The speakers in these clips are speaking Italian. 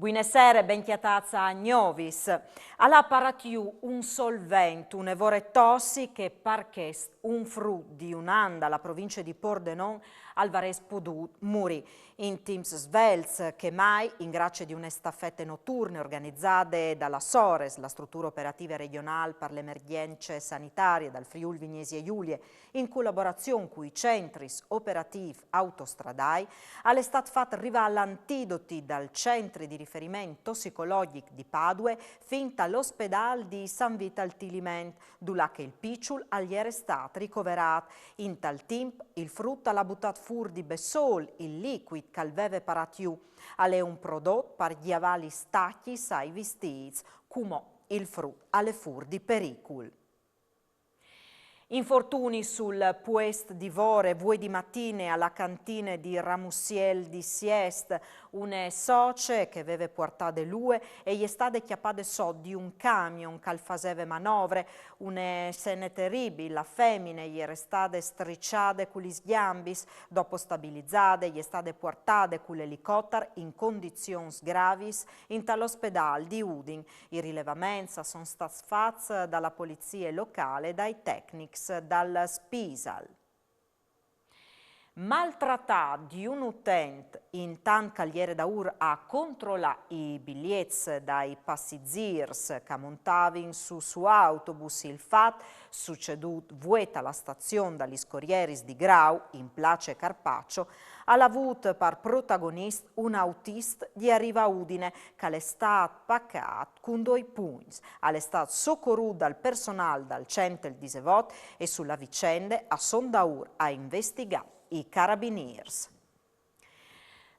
Buonasera, ben chiatazza a Gnovis. Alla paratiu un solvente, un evore tossi che parchest un fru di un'anda alla provincia di Pordenone al Vares Pudut muri in teams svelz che mai in grazia di une staffette notturne organizzate dalla SORES, la struttura operativa regionale per le emergenze sanitarie dal Friuli Vignesi e Giulie, in collaborazione con i centri operativi autostradai, alle stat fatta arrivare all'antidoti dal centro di riferimento tossicologico di Padue fin all'ospedale di San Vital Tiliment, dove il picciul agli era stato ricoverato. In tal tempo il frutto alla buttato fur di Bessol, il liquid che aveva paratiu, è un prodotto per gli avali stacchi ai vestiti, come il frutto alle fur di pericolo. Infortuni sul puest di Vore, voi di mattine alla cantina di Ramusiel di Siest, une socie che aveva portato lui e gli è state chiappate so di un camion che faceva manovre, une scene terribili, la femmina gli era state stricciate con gli sgambis, dopo stabilizzate gli è state portate con l'elicottero in condizioni gravis in tall'ospedale di Udin. I rilevamenti sono stati fatti dalla polizia locale e dai tecnici dal Spisal. Maltrattato di un utente in tant cagliere da ur a controllare i biglietti dai passeggeri che montavano su autobus. Il fatto succeduto vueta alla stazione dagli Corrieri di Grau in Place Carpaccio ha avuto per protagonista un autista di Arriva Udine che è stato paccato con 2 pugni. È stato soccorso dal personale dal centro di Sevot e sulla vicenda a Sondaur a investigare i carabinieri.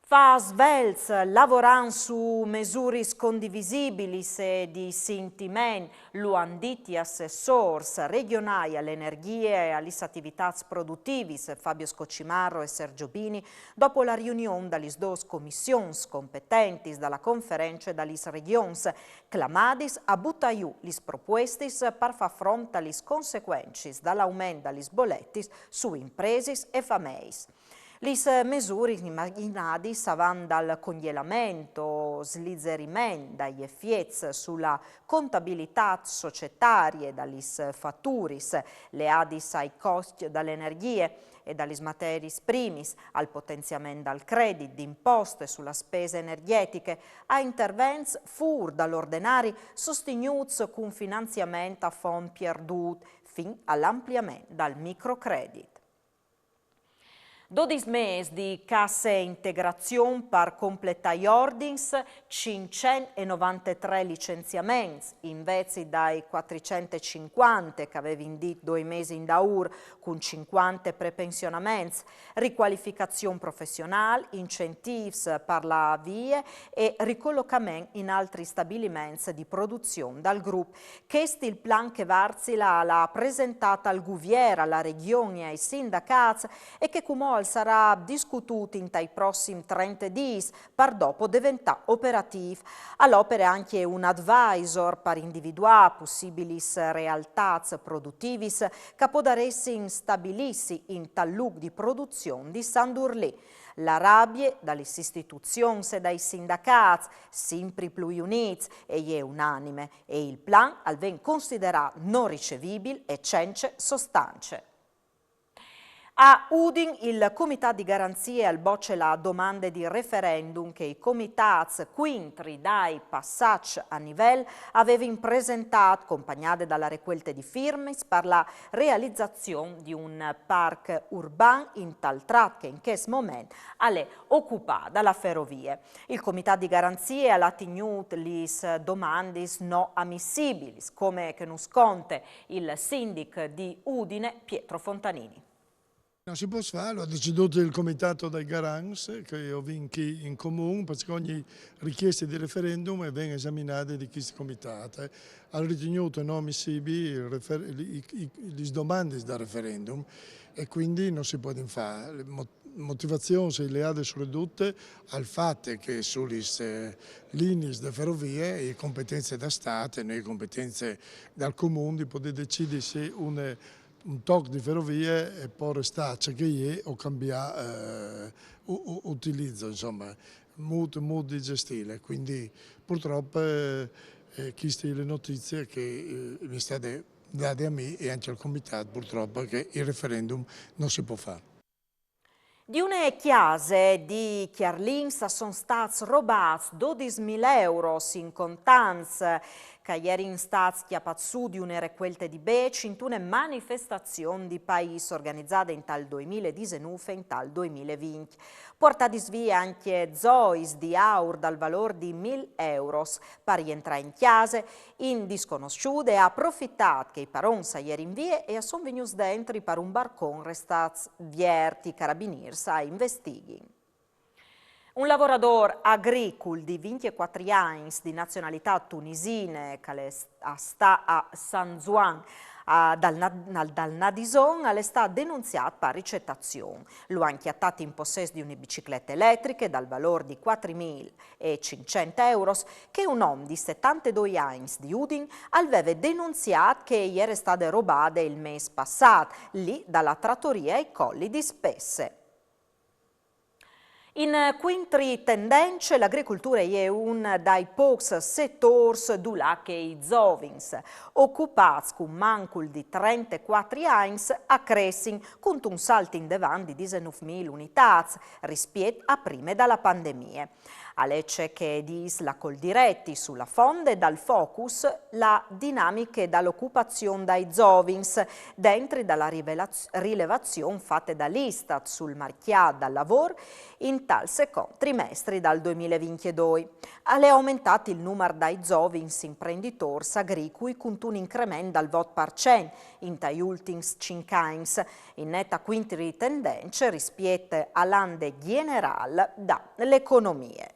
Fa svelz, lavorando su misure condivisibili e di sentimento, lo hanno detto assessori regionali all'energia e alle attività produttive Fabio Scocimarro e Sergio Bini dopo la riunione dalle 2 commissioni competenti dalla conferenza dalle regioni clamadis a buttaiu le proposte per far fronte alle conseguenze dall'aumento delle bollette su imprese e famiglie. Le misure immaginate vanno dal congelamento, slizzerimento dagli effetti sulla contabilità societaria, dalle fatture, le adis ai costi dall'energia e dalle materie primis, al potenziamento del credito, di imposte sulla spesa energetiche, a interventi fur dall'ordinari sostenuti con finanziamento a fondi perduti, fin all'ampliamento del microcredito. 12 mesi di cassa integrazione per completare gli ordini, 593 licenziamenti, invece dai 450 che aveva indito 2 mesi in daur con 50 prepensionamenti, riqualificazione professionale, incentivi per la vie e ricollocamento in altri stabilimenti di produzione dal gruppo. Questo è il plan che Varzila l'ha presentato al Guviera, alla Regione e ai sindacati e che come sarà discututo in tai prossimi 30 giorni per dopo diventare operativo. All'opera anche un advisor per individuare possibili realtà produttive che potrebbero stabilirsi in tal luogo di produzione di Sandurlì. La rabbia dalle istituzioni e dai sindacati, sempre più uniti e è unanime, e il plan viene considerato non ricevibile e senza sostanze. A Udin il Comitato di Garanzie al bocce la domanda di referendum che i comitati quintri dai passaggi a livello avevano presentato, accompagnate dalla raccolta di firme, per la realizzazione di un parco urbano in tal tratto che in questo momento è occupato dalla ferrovia. Il Comitato di Garanzie ha tenuto le domande non ammissibili, come che non sconte il sindaco di Udine, Pietro Fontanini. Non si può fare, ha deciso il comitato dei garants che ho vinto in comune perché ogni richiesta di referendum viene esaminata di questi comitati. Ha ritenuto non ammissibili le domande da referendum e quindi non si può fare. Le motivazioni le ha ridotte al fatto che sulle linee di ferrovie le competenze da Stato e le competenze dal comune di poter decidere se una un tocco di ferrovie e poi restare che è o cambiare utilizzo, insomma, mood di gestire. Quindi purtroppo queste le notizie che mi state date a me e anche al comitato purtroppo che il referendum non si può fare. Di una chiesa di Chiarlins sono stati rubati 12.000 euro in contanza che ieri in stati chiapazzu di una requelte di Bec in una manifestazione di paese organizzata in tal 2019 e in tal 2020. Porta di svia anche zois di aur dal valore di 1.000 euro per rientrare in chiese in disconosciute e approfittato che i parons ieri in vie e sono venuti dentro per un barcon restati vierti carabinieri a investighi. Un lavoratore agricolo di 24 anni di nazionalità tunisina che sta a San Juan dal Nadison è stato denunziato per ricettazione. Lo hanno chiattato in possesso di una bicicletta elettrica dal valore di 4.500 euro che un uomo di 72 anni di Udin aveva denunziato che gli era state rubate il mese passato, lì dalla trattoria ai Colli di Spesse. In quintri tendenze, l'agricoltura è un dai pochi settori dove i giovani occupati con mancul di 34 anni a crescere con un salto in avanti di 19.000 unità rispetto a prima della pandemia. Alecce che dis la Coldiretti sulla fonde dal focus la dinamica dall'occupazione dai giovani dentro dalla rilevazione fatta dall'Istat sul marchiato dal lavoro in tal secondo trimestre dal 2022. È aumentato il numero dei giovani imprenditori agricoli con un incremento dal 20% in tagli ultimi 5 anni, in netta quintri tendenze rispetto all'anno generale dall'economia.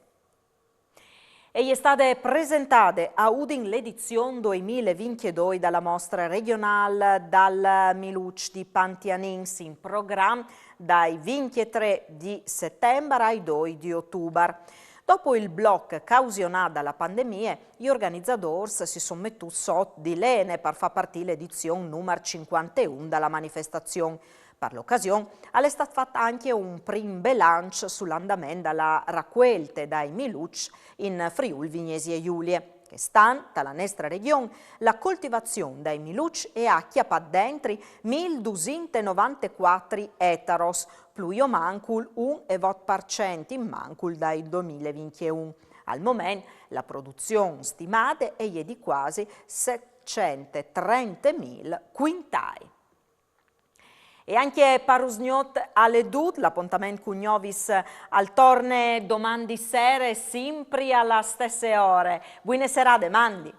E gli è stata presentata a Udin l'edizione 2022 dalla mostra regionale dal Miluc di Pantianins in programma dai 23 di settembre ai 2 di ottobre. Dopo il blocco causionato dalla pandemia, gli organizzatori si sono mettuti sotto di lene per far partire l'edizione numero 51 dalla manifestazione. Per l'occasione è stato fatto anche un primo bilancio sull'andamento della raccolta dai Miluc in Friuli Vignesi e Giulie, che stanno dalla nostra regione la coltivazione dai Miluc è acchiappata dentro 1.294 ettaros, più o mancul 1,20% in mancul dal 2021. Al momento la produzione stimata è di quasi 730.000 quintali. E anche Parusgnot alle Dut, l'appuntamento con Gnovis al torne domani sera, sempre alla stesse ore. Buone serate, Mandi.